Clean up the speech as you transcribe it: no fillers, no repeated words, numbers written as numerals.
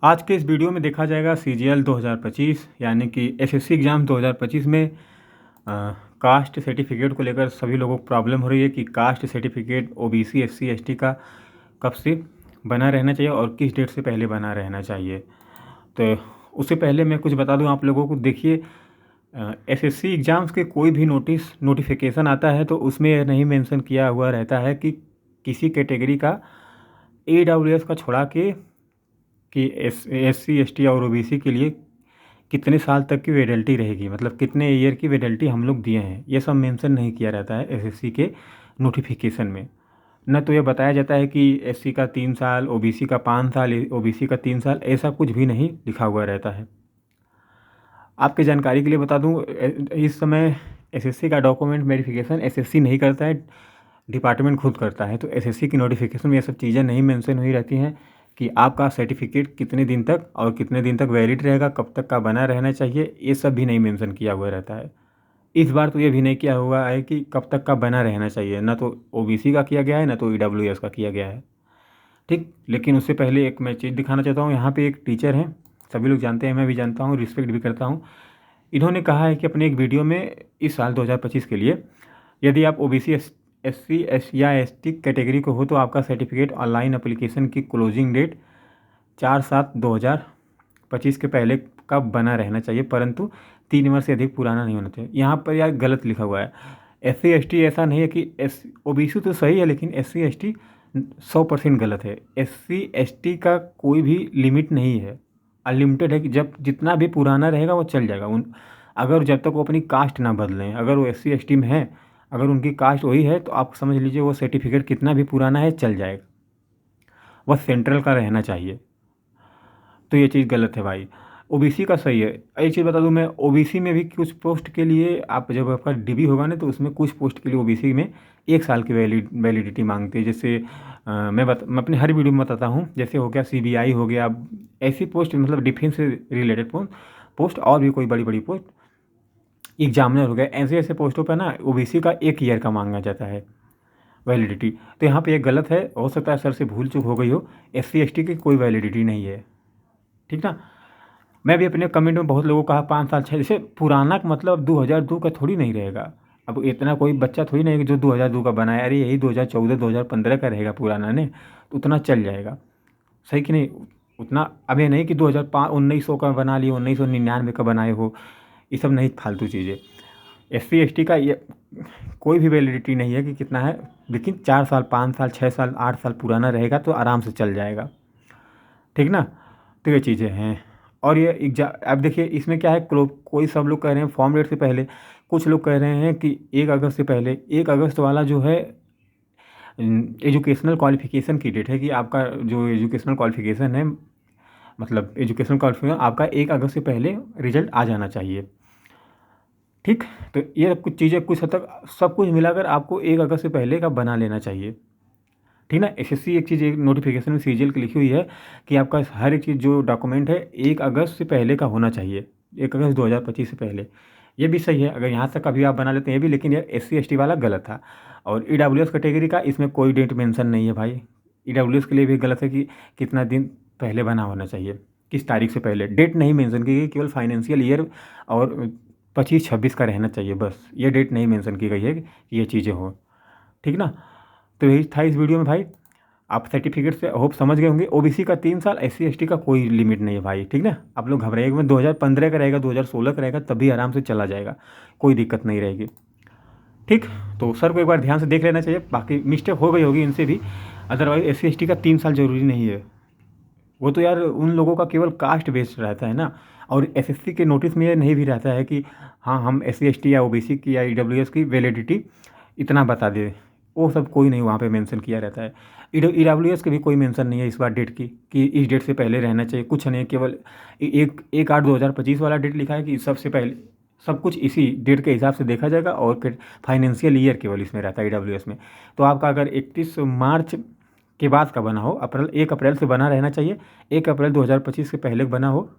आज के इस वीडियो में देखा जाएगा सीजीएल 2025 यानी कि एसएससी एग्ज़ाम 2025 में कास्ट सर्टिफिकेट को लेकर सभी लोगों को प्रॉब्लम हो रही है कि caste certificate OBC SC ST का कब से बना रहना चाहिए और किस डेट से पहले बना रहना चाहिए। तो उससे पहले मैं कुछ बता दूं आप लोगों को। देखिए, एसएससी एग्ज़ाम्स के कोई भी नोटिफिकेशन आता है तो उसमें यह नहीं मेंशन किया हुआ रहता है कि किसी कैटेगरी का ईडब्ल्यूएस का छोड़ा के कि एससी एसटी और ओबीसी के लिए कितने साल तक की वैलिडिटी रहेगी, मतलब कितने ईयर की वैलिडिटी हम लोग दिए हैं, ये सब मेंशन नहीं किया रहता है एसएससी के नोटिफिकेशन में। न तो ये बताया जाता है कि एससी का 3 साल, ओबीसी का 5 साल, ओबीसी का 3 साल, ऐसा कुछ भी नहीं लिखा हुआ रहता है। आपकी जानकारी के लिए बता दूं, इस समय एसएससी का डॉक्यूमेंट वेरिफिकेशन एसएससी नहीं करता है, डिपार्टमेंट खुद करता है। तो एसएससी की नोटिफिकेशन में ये सब चीज़ें नहीं मेंशन हुई रहती हैं कि आपका सर्टिफिकेट कितने दिन तक और कितने दिन तक वैलिड रहेगा, कब तक का बना रहना चाहिए, ये सब भी नहीं मेंशन किया हुआ रहता है। इस बार तो ये भी नहीं किया हुआ है कि कब तक का बना रहना चाहिए, ना तो ओबीसी का किया गया है, ना तो ईडब्ल्यूएस का किया गया है। ठीक, लेकिन उससे पहले एक मैं चीज़ दिखाना चाहता हूँ। यहाँ पे एक टीचर हैं, सभी लोग जानते हैं, मैं भी जानता हूँ, रिस्पेक्ट भी करता हूँ। इन्होंने कहा है कि अपने एक वीडियो में इस साल 2025 के लिए, यदि आप ओबीसी एससी या एसटी कैटेगरी को हो तो आपका सर्टिफिकेट ऑनलाइन एप्लीकेशन की क्लोजिंग डेट 4/7/2025 के पहले का बना रहना चाहिए, परंतु 3 वर्ष से अधिक पुराना नहीं होना चाहिए। यहाँ पर यार गलत लिखा हुआ है। एससी एसटी ऐसा नहीं है कि ओबीसी तो सही है, लेकिन एससी एसटी 100% गलत है। एससी एसटी का कोई भी लिमिट नहीं है, अनलिमिटेड है कि जब जितना भी पुराना रहेगा वो चल जाएगा। अगर जब तक वो अपनी कास्ट ना बदलें, अगर वो एससी एसटी में है, अगर उनकी कास्ट वही है, तो आप समझ लीजिए वो सर्टिफिकेट कितना भी पुराना है चल जाएगा, वह सेंट्रल का रहना चाहिए। तो ये चीज़ गलत है भाई। ओबीसी का सही है। एक चीज़ बता दूं मैं, ओबीसी में भी कुछ पोस्ट के लिए आप जब आपका डीबी होगा ना, तो उसमें कुछ पोस्ट के लिए ओबीसी में 1 साल की वैलिडिटी मांगते हैं। जैसे मैं अपने हर वीडियो में बताता हूँ, जैसे हो गया सीबीआई हो गया, ऐसी पोस्ट, मतलब डिफेंस से रिलेटेड पोस्ट और भी कोई बड़ी बड़ी पोस्ट, एग्जामिनर हो गया, ऐसे ऐसे पोस्टों पर ना ओबीसी का 1 ईयर का मांगा जाता है वैलिडिटी। तो यहाँ पे ये गलत है, हो सकता है सर से भूल चूक हो गई हो। एससी एसटी की कोई वैलिडिटी नहीं है, ठीक ना। मैं भी अपने कमेंट में बहुत लोगों को कहा 5 साल 6, जैसे पुराना का मतलब 2002 का थोड़ी नहीं रहेगा। अब इतना कोई बच्चा थोड़ी नहीं है कि जो 2002 का बनाया, अरे यही 2014 2015 का रहेगा पुराना ने, तो उतना चल जाएगा, सही कि नहीं। उतना अब ये नहीं कि 2005 1900 का बना लिए, 1999 का बनाए हो, ये सब नहीं, फालतू चीज़ें। एससी एसटी का ये कोई भी वैलिडिटी नहीं है कि कितना है, लेकिन 4 साल 5 साल 6 साल 8 साल पुराना रहेगा तो आराम से चल जाएगा, ठीक ना। तो ये चीज़ें हैं। और ये अब देखिए इसमें क्या है, कोई सब लोग कह रहे हैं फॉर्म डेट से पहले, कुछ लोग कह रहे हैं कि 1 अगस्त से पहले। 1 अगस्त वाला जो है एजुकेशनल क्वालिफिकेशन की डेट है कि आपका जो एजुकेशनल क्वालिफिकेशन है, मतलब एजुकेशनल क्वालिफिकेशन आपका 1 अगस्त से पहले रिजल्ट आ जाना चाहिए, ठीक। तो ये कुछ चीज़ें कुछ हद तक सब कुछ मिलाकर आपको 1 अगस्त से पहले का बना लेना चाहिए, ठीक ना। एसएससी एक चीज़, एक नोटिफिकेशन में सीजीएल की लिखी हुई है कि आपका हर एक चीज़ जो डॉक्यूमेंट है 1 अगस्त से पहले का होना चाहिए, 1 अगस्त 2025 से पहले। ये भी सही है, अगर यहाँ तक अभी आप बना लेते हैं ये भी, लेकिन ये एससी एसटी वाला गलत था। और ईडब्ल्यूएस कैटेगरी का इसमें कोई डेट मेंशन नहीं है भाई। ईडब्ल्यूएस के लिए भी गलत है कि कितना दिन पहले बना होना चाहिए, किस तारीख से पहले, डेट नहीं मेंशन की गई, केवल फाइनेंशियल ईयर और 25-26 का रहना चाहिए, बस ये डेट नहीं मेंशन की गई है कि ये चीज़ें हो, ठीक ना। तो यही था इस वीडियो में भाई। आप सर्टिफिकेट से होप समझ गए होंगे। ओबीसी का 3 साल, एससी एसटी का कोई लिमिट नहीं है भाई, ठीक ना। आप लोग घबराइएगा में 2015 का रहेगा, 2016 का रहेगा, तभी आराम से चला जाएगा, कोई दिक्कत नहीं रहेगी, ठीक। तो सर को एक बार ध्यान से देख लेना चाहिए, बाकी मिस्टेक हो गई होगी इनसे भी, अदरवाइज एससी एसटी का 3 साल ज़रूरी नहीं है। वो तो यार उन लोगों का केवल कास्ट बेस्ड रहता है ना, और एसएससी के नोटिस में ये नहीं भी रहता है कि हाँ हम एससी एसटी या ओबीसी की या ईडब्ल्यूएस की वैलिडिटी इतना बता दे, वो सब कोई नहीं वहाँ पे मेंशन किया रहता है। ईडब्ल्यूएस की भी कोई मेंशन नहीं है इस बार डेट की कि इस डेट से पहले रहना चाहिए, कुछ नहीं, केवल 1/8/2025 वाला डेट लिखा है कि सबसे पहले, सब कुछ इसी डेट के हिसाब से देखा जाएगा। और फाइनेंशियल ईयर केवल इसमें रहता है ईडब्ल्यूएस में। तो आपका अगर 31 मार्च के बाद का बना हो, 1 अप्रैल से बना रहना चाहिए, 1 अप्रैल 2025 से पहले बना हो